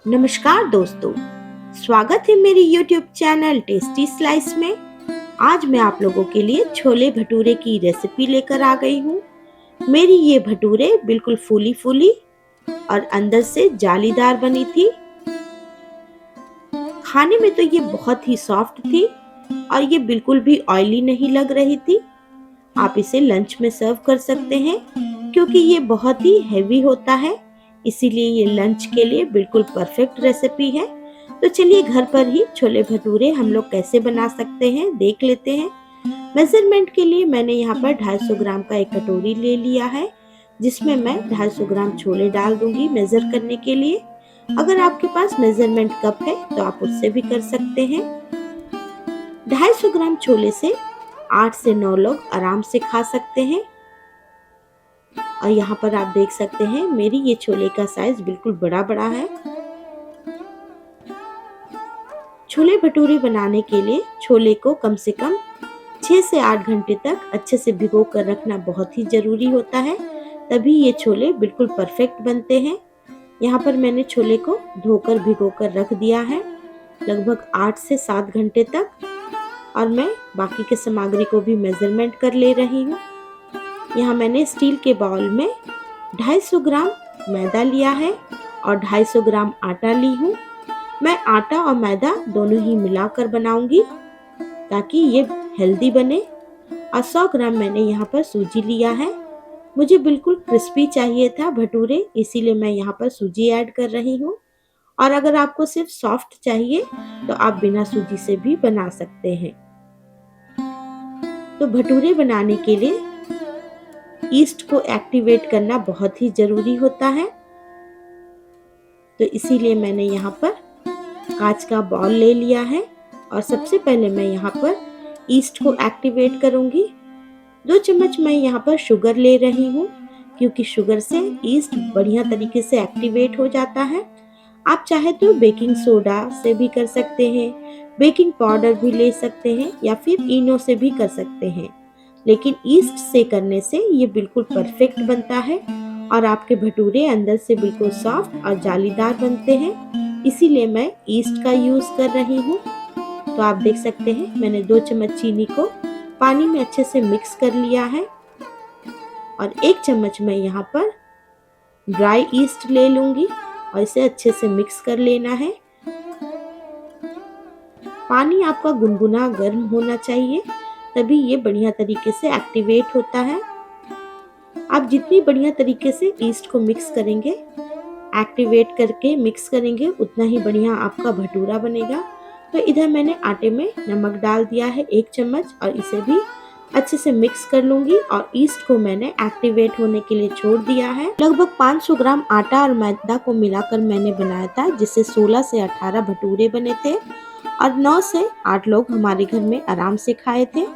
नमस्कार दोस्तों, स्वागत है मेरी YouTube चैनल टेस्टी स्लाइस में। आज मैं आप लोगों के लिए छोले भटूरे की रेसिपी लेकर आ गई हूँ। मेरी ये भटूरे बिल्कुल फूली फूली और अंदर से जालीदार बनी थी। खाने में तो ये बहुत ही सॉफ्ट थी और ये बिल्कुल भी ऑयली नहीं लग रही थी। आप इसे लंच में सर्व कर सकते हैं क्योंकि ये बहुत ही हेवी होता है, इसीलिए ये लंच के लिए बिल्कुल परफेक्ट रेसिपी है। तो चलिए घर पर ही छोले भटूरे हम लोग कैसे बना सकते हैं देख लेते हैं। मेजरमेंट के लिए मैंने यहाँ पर 250 ग्राम का एक कटोरी ले लिया है, जिसमें मैं 250 ग्राम छोले डाल दूंगी मेजर करने के लिए। अगर आपके पास मेजरमेंट कप है तो आप उससे भी कर सकते हैं। 250 ग्राम छोले से 8 से 9 लोग आराम से खा सकते हैं। और यहाँ पर आप देख सकते हैं मेरी ये छोले का साइज बिल्कुल बड़ा बड़ा है। छोले भटूरे बनाने के लिए छोले को कम से कम 6 से 8 घंटे तक अच्छे से भिगो कर रखना बहुत ही जरूरी होता है, तभी ये छोले बिल्कुल परफेक्ट बनते हैं। यहाँ पर मैंने छोले को धोकर भिगो कर रख दिया है लगभग 8 से 7 घंटे तक, और मैं बाकी के सामग्री को भी मेजरमेंट कर ले रही हूँ। यहाँ मैंने स्टील के बाउल में 250 ग्राम मैदा लिया है और 250 ग्राम आटा ली हूँ। मैं आटा और मैदा दोनों ही मिलाकर बनाऊंगी ताकि ये हेल्दी बने। और 100 ग्राम मैंने यहाँ पर सूजी लिया है। मुझे बिल्कुल क्रिस्पी चाहिए था भटूरे, इसीलिए मैं यहाँ पर सूजी ऐड कर रही हूँ। और अगर आपको सिर्फ सॉफ्ट चाहिए तो आप बिना सूजी से भी बना सकते हैं। तो भटूरे बनाने के लिए ईस्ट को एक्टिवेट करना बहुत ही जरूरी होता है, तो इसीलिए मैंने यहाँ पर कांच का बाउल ले लिया है और सबसे पहले मैं यहाँ पर ईस्ट को एक्टिवेट करूंगी। 2 चम्मच मैं यहाँ पर शुगर ले रही हूँ क्योंकि शुगर से ईस्ट बढ़िया तरीके से एक्टिवेट हो जाता है। आप चाहे तो बेकिंग सोडा से भी कर सकते हैं, बेकिंग पाउडर भी ले सकते हैं या फिर इनो से भी कर सकते हैं, लेकिन ईस्ट से करने से ये बिल्कुल परफेक्ट बनता है और आपके भटूरे अंदर से बिल्कुल सॉफ्ट और जालीदार बनते हैं। इसीलिए मैं ईस्ट का यूज कर रही हूँ। तो आप देख सकते हैं मैंने 2 चम्मच चीनी को पानी में अच्छे से मिक्स कर लिया है और 1 चम्मच मैं यहाँ पर ड्राई ईस्ट ले लूंगी और इसे अच्छे से मिक्स कर लेना है। पानी आपका गुनगुना गर्म होना चाहिए, तभी ये बढ़िया तरीके से एक्टिवेट होता है। आप जितनी बढ़िया तरीके से ईस्ट को मिक्स करेंगे, एक्टिवेट करके मिक्स करेंगे, उतना ही बढ़िया आपका भटूरा बनेगा। तो इधर मैंने आटे में नमक डाल दिया है 1 चम्मच और इसे भी अच्छे से मिक्स कर लूंगी। और ईस्ट को मैंने एक्टिवेट होने के लिए छोड़ दिया है। लगभग 500 ग्राम आटा और मैदा को मिलाकर मैंने बनाया था, जिससे 16 से 18 भटूरे बने थे और 9 से 8 लोग हमारे घर में आराम से खाए थे।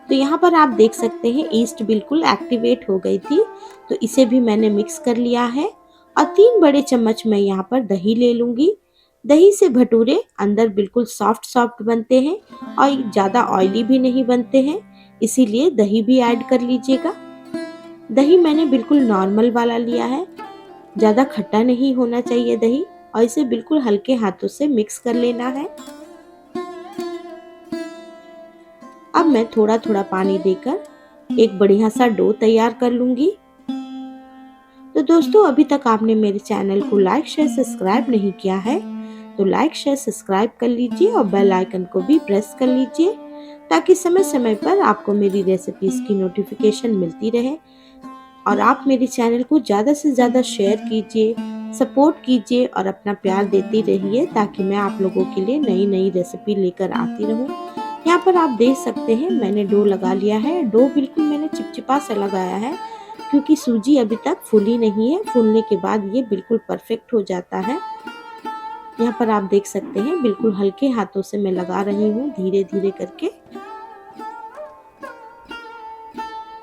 तो यहाँ पर आप देख सकते हैं ईस्ट बिल्कुल एक्टिवेट हो गई थी, तो इसे भी मैंने मिक्स कर लिया है। और 3 बड़े चम्मच मैं यहाँ पर दही ले लूंगी। दही से भटूरे अंदर बिल्कुल सॉफ्ट सॉफ्ट बनते हैं और ज़्यादा ऑयली भी नहीं बनते हैं, इसीलिए दही भी ऐड कर लीजिएगा। दही मैंने बिल्कुल नॉर्मल वाला लिया है, ज़्यादा खट्टा नहीं होना चाहिए दही, और इसे बिल्कुल हल्के हाथों से मिक्स कर लेना है। अब मैं थोड़ा थोड़ा पानी देकर एक बढ़िया सा डो तैयार कर लूंगी। तो दोस्तों, अभी तक आपने मेरे चैनल को लाइक शेयर सब्सक्राइब नहीं किया है तो लाइक शेयर सब्सक्राइब कर लीजिए और बेल आइकन को भी प्रेस कर लीजिए, ताकि समय समय पर आपको मेरी रेसिपीज की नोटिफिकेशन मिलती रहे। और आप मेरे चैनल को ज़्यादा से ज़्यादा शेयर कीजिए, सपोर्ट कीजिए और अपना प्यार देती रहिए, ताकि मैं आप लोगों के लिए नई नई रेसिपी लेकर आती रहूं। यहाँ पर आप देख सकते हैं मैंने डो लगा लिया है। डो बिल्कुल मैंने चिपचिपा सा लगाया है क्योंकि सूजी अभी तक फूली नहीं है। फूलने के बाद ये बिल्कुल परफेक्ट हो जाता है। यहाँ पर आप देख सकते हैं बिल्कुल हल्के हाथों से मैं लगा रही हूँ, धीरे धीरे करके।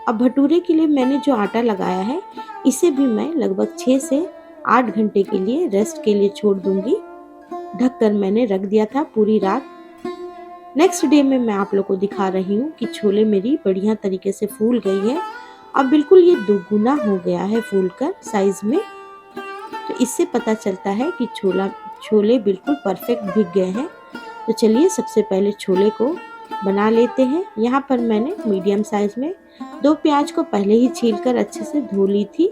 अब भटूरे के लिए मैंने जो आटा लगाया है, इसे भी मैं लगभग 6 से 8 घंटे के लिए रेस्ट के लिए छोड़ दूंगी। ढककर मैंने रख दिया था पूरी रात। नेक्स्ट डे में मैं आप लोगों को दिखा रही हूँ कि छोले मेरी बढ़िया तरीके से फूल गई है और बिल्कुल ये दोगुना हो गया है फूलकर साइज में। तो इससे पता चलता है कि छोले बिल्कुल परफेक्ट भीग गए हैं। तो चलिए सबसे पहले छोले को बना लेते हैं। यहाँ पर मैंने मीडियम साइज में 2 प्याज को पहले ही छीलकर अच्छे से धो ली थी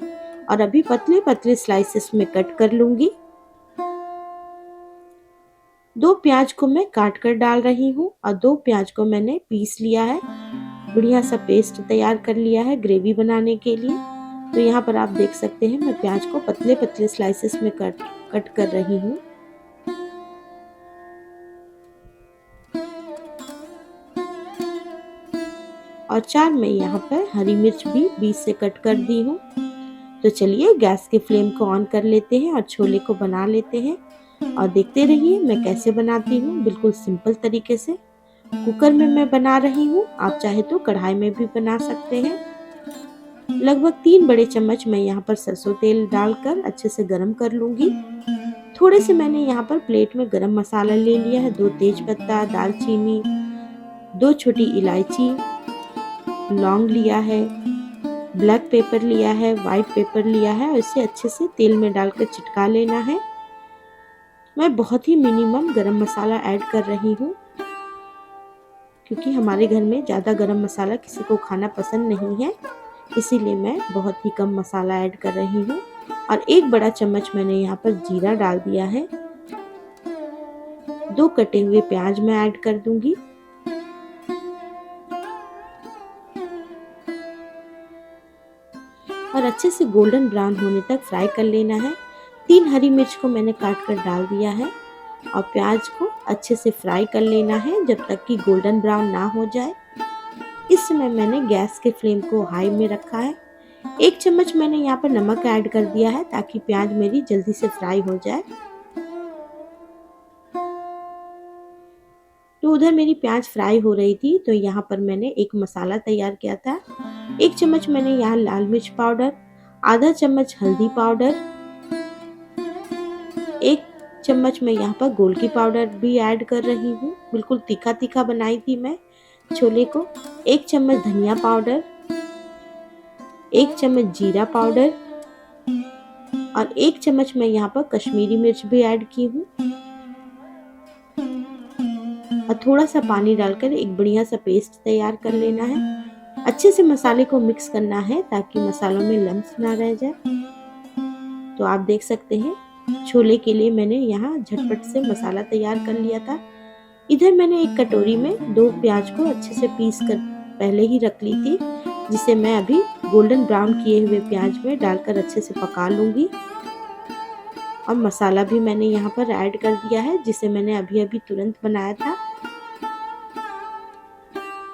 और अभी पतले पतले स्लाइसेस में कट कर लूंगी। 2 प्याज को मैं काट कर डाल रही हूँ और 2 प्याज को मैंने पीस लिया है। बढ़िया सा पेस्ट तैयार कर लिया है ग्रेवी बनाने के लिए। तो यहाँ पर आप देख सकते हैं मैं प्याज को पतले पतले स्लाइसेस में कट कर रही हूँ। और 4 मैं यहाँ पर हरी मिर्च भी बीच से कट कर दी हूँ। तो चलिए गैस के फ्लेम को ऑन कर लेते हैं और छोले को बना लेते हैं और देखते रहिए मैं कैसे बनाती हूँ, बिल्कुल सिंपल तरीके से। कुकर में मैं बना रही हूँ, आप चाहे तो कढ़ाई में भी बना सकते हैं। लगभग 3 बड़े चम्मच मैं यहाँ पर सरसों तेल डालकर अच्छे से गरम कर लूंगी। थोड़े से मैंने यहाँ पर प्लेट में गरम मसाला ले लिया है, 2 तेज पत्ता, दालचीनी, 2 छोटी इलायची, लौंग लिया है, ब्लैक पेपर लिया है, व्हाइट पेपर लिया है और इसे अच्छे से तेल में डालकर चिटका लेना है। मैं बहुत ही मिनिमम गरम मसाला ऐड कर रही हूँ क्योंकि हमारे घर में ज़्यादा गरम मसाला किसी को खाना पसंद नहीं है, इसीलिए मैं बहुत ही कम मसाला ऐड कर रही हूँ। और 1 बड़ा चम्मच मैंने यहाँ पर जीरा डाल दिया है। 2 कटे हुए प्याज मैं ऐड कर दूंगी। और अच्छे से गोल्डन ब्राउन होने तक फ्राई कर लेना है। 3 हरी मिर्च को मैंने काट कर डाल दिया है और प्याज को अच्छे से फ्राई कर लेना है जब तक कि गोल्डन ब्राउन ना हो जाए। इस समय मैंने गैस के फ्लेम को हाई में रखा है। 1 चम्मच मैंने यहाँ पर नमक ऐड कर दिया है ताकि प्याज मेरी जल्दी से फ्राई हो जाए। तो उधर मेरी प्याज फ्राई हो रही थी तो यहाँ पर मैंने एक मसाला तैयार किया था। 1 चम्मच मैंने यहाँ लाल मिर्च पाउडर, आधा चम्मच हल्दी पाउडर, 1 चम्मच मैं यहाँ पर गोलकी पाउडर भी ऐड कर रही हूँ। बिल्कुल तीखा तीखा बनाई थी मैं छोले को। 1 चम्मच धनिया पाउडर, 1 चम्मच जीरा पाउडर और 1 चम्मच मैं यहाँ पर कश्मीरी मिर्च भी ऐड की हूँ। और थोड़ा सा पानी डालकर एक बढ़िया सा पेस्ट तैयार कर लेना है। अच्छे से मसाले को मिक्स करना है ताकि मसालों में लम्स ना रह जाए। तो आप देख सकते हैं छोले के लिए मैंने यहाँ झटपट से मसाला तैयार कर लिया था। इधर मैंने एक कटोरी में 2 प्याज को अच्छे से पीस कर पहले ही रख ली थी, जिसे मैं अभी गोल्डन ब्राउन किए हुए प्याज में डालकर अच्छे से पका लूंगी। और मसाला भी मैंने यहाँ पर ऐड कर दिया है जिसे मैंने अभी अभी तुरंत बनाया था।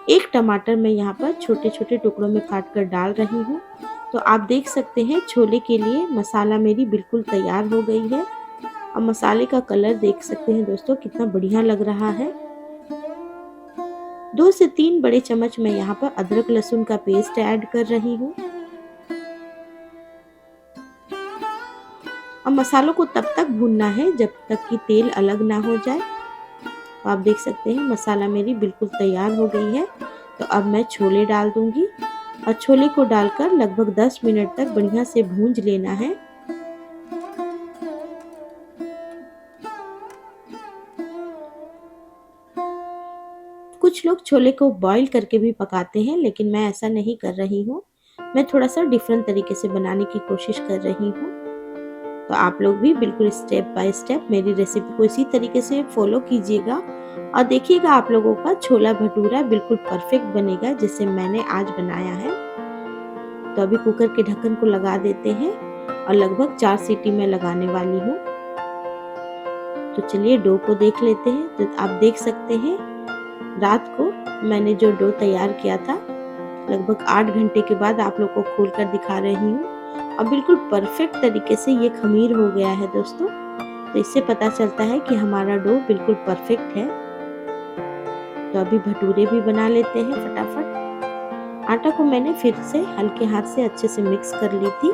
1 टमाटर मैं यहाँ पर छोटे छोटे टुकड़ों में काट कर डाल रही हूँ। तो आप देख सकते हैं छोले के लिए मसाला मेरी बिल्कुल तैयार हो गई है और मसाले का कलर देख सकते हैं दोस्तों कितना बढ़िया लग रहा है। 2 से 3 बड़े चम्मच मैं यहाँ पर अदरक लहसुन का पेस्ट ऐड कर रही हूँ। और मसालों को तब तक भूनना है जब तक कि तेल अलग ना हो जाए। तो आप देख सकते हैं मसाला मेरी बिल्कुल तैयार हो गई है। तो अब मैं छोले डाल दूंगी और छोले को डालकर लगभग 10 मिनट तक बढ़िया से भूंज लेना है। कुछ लोग छोले को बॉईल करके भी पकाते हैं, लेकिन मैं ऐसा नहीं कर रही हूँ। मैं थोड़ा सा डिफरेंट तरीके से बनाने की कोशिश कर रही हूँ। तो आप लोग भी बिल्कुल स्टेप बाय स्टेप मेरी रेसिपी को इसी तरीके से फॉलो कीजिएगा और देखिएगा आप लोगों का छोला भटूरा बिल्कुल परफेक्ट बनेगा जैसे मैंने आज बनाया है। तो अभी कुकर के ढक्कन को लगा देते हैं और लगभग 4 सीटी में लगाने वाली हूँ। तो चलिए डो को देख लेते हैं। तो आप देख सकते हैं रात को मैंने जो डो तैयार किया था लगभग 8 घंटे के बाद आप लोग को खोल कर दिखा रही हूँ और बिल्कुल परफेक्ट तरीके से ये खमीर हो गया है दोस्तों। तो इससे पता चलता है कि हमारा डो बिल्कुल परफेक्ट है। तो अभी भटूरे भी बना लेते हैं फटाफट। आटा को मैंने फिर से हल्के हाथ से अच्छे से मिक्स कर ली थी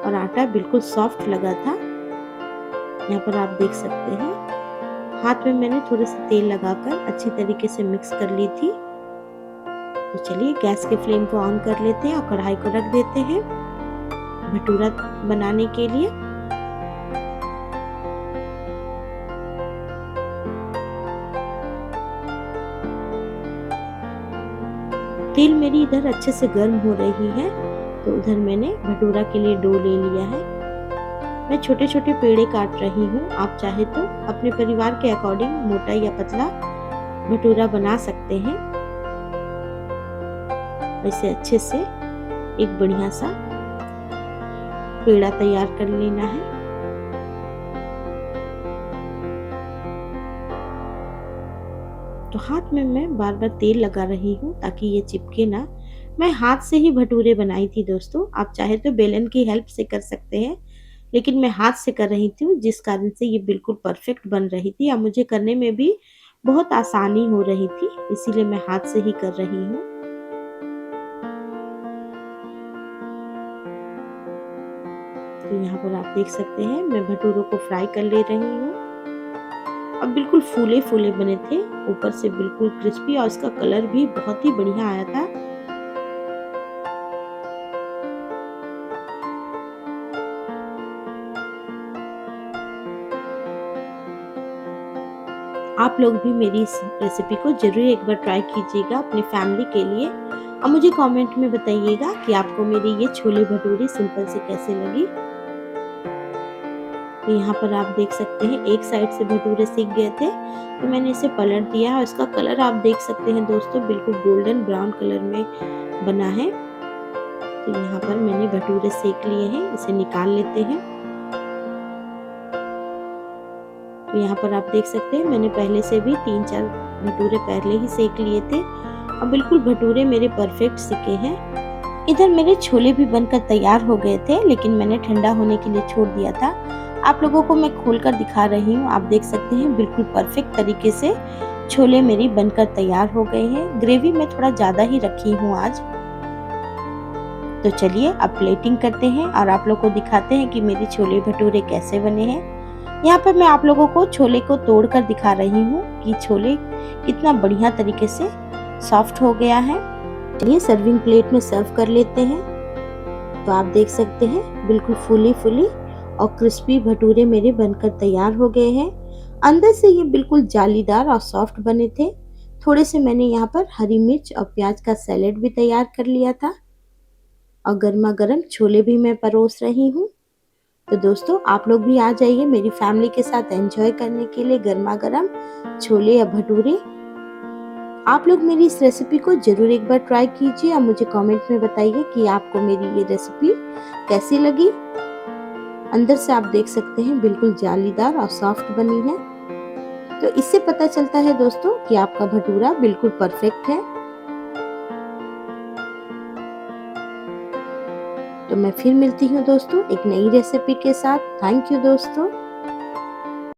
और आटा बिल्कुल सॉफ्ट लगा था। यहाँ पर आप देख सकते हैं हाथ में मैंने थोड़े से तेल लगाकर अच्छी तरीके से मिक्स कर ली थी। तो चलिए गैस के फ्लेम को ऑन कर लेते हैं और कढ़ाई को रख देते हैं भटूरा बनाने के लिए। तेल मेरी इधर अच्छे से गर्म हो रही है, तो उधर मैंने भटूरा के लिए डो ले लिया है। मैं छोटे छोटे पेड़े काट रही हूँ। आप चाहे तो अपने परिवार के अकॉर्डिंग मोटा या पतला भटूरा बना सकते हैं। इसे अच्छे से एक बढ़िया सा पेड़ा तैयार कर लेना है। तो हाथ में मैं बार बार तेल लगा रही हूँ ताकि ये चिपके ना। मैं हाथ से ही भटूरे बनाई थी दोस्तों। आप चाहे तो बेलन की हेल्प से कर सकते हैं, लेकिन मैं हाथ से कर रही थी, जिस कारण से ये बिल्कुल परफेक्ट बन रही थी। अब मुझे करने में भी बहुत आसानी हो रही थी, इसीलिए मैं हाथ से ही कर रही हूँ। तो यहाँ पर आप देख सकते हैं मैं भटूरों को फ्राई कर ले रही हूँ। अब बिल्कुल फूले फूले बने थे, ऊपर से बिल्कुल क्रिस्पी, और उसका कलर भी बहुत ही बढ़िया आया था। आप लोग भी मेरी इस रेसिपी को जरूर एक बार ट्राई कीजिएगा अपनी फैमिली के लिए, और मुझे कमेंट में बताइएगा कि आपको मेरी ये छोले भटूरे सिंपल से कैसे लगी। तो यहाँ पर आप देख सकते हैं एक साइड से भटूरे सीख गए थे, तो मैंने इसे पलट दिया, और इसका कलर आप देख सकते हैं दोस्तों बिल्कुल गोल्डन ब्राउन कलर में बना है। तो यहाँ पर मैंने भटूरे सेक लिए हैं, इसे निकाल लेते हैं। तो यहाँ पर आप देख सकते हैं मैंने पहले से भी 3-4 भटूरे पहले ही सेक लिए थे, और बिल्कुल भटूरे मेरे परफेक्ट सिके हैं। इधर मेरे छोले भी बनकर तैयार हो गए थे, लेकिन मैंने ठंडा होने के लिए छोड़ दिया था। आप लोगों को मैं खोलकर दिखा रही हूँ। आप देख सकते हैं बिल्कुल परफेक्ट तरीके से छोले मेरी बनकर तैयार हो गए हैं। ग्रेवी मैं थोड़ा ज़्यादा ही रखी हूँ आज। तो चलिए अब प्लेटिंग करते हैं और आप लोग को दिखाते हैं कि मेरे छोले भटूरे कैसे बने हैं। यहाँ पर मैं आप लोगों को छोले को तोड़कर दिखा रही हूँ कि छोले कितना बढ़िया तरीके से सॉफ्ट हो गया है। चलिए सर्विंग प्लेट में सर्व कर लेते हैं। तो आप देख सकते हैं बिल्कुल फूली फूली और क्रिस्पी भटूरे मेरे बनकर तैयार हो गए हैं। अंदर से ये बिल्कुल जालीदार और सॉफ्ट बने थे। थोड़े से मैंने यहाँ पर हरी मिर्च और प्याज का सैलेड भी तैयार कर लिया था, और गर्मा गर्म छोले भी मैं परोस रही हूँ। तो दोस्तों आप लोग भी आ जाइए मेरी फैमिली के साथ एंजॉय करने के लिए गर्मा गर्म छोले या भटूरे। आप लोग मेरी इस रेसिपी को जरूर एक बार ट्राई कीजिए, और मुझे कमेंट में बताइए कि आपको मेरी ये रेसिपी कैसी लगी। अंदर से आप देख सकते हैं बिल्कुल जालीदार और सॉफ्ट बनी है। तो इससे पता चलता है दोस्तों कि आपका भटूरा बिल्कुल परफेक्ट है। तो मैं फिर मिलती हूँ दोस्तों एक नई रेसिपी के साथ। थैंक यू दोस्तों।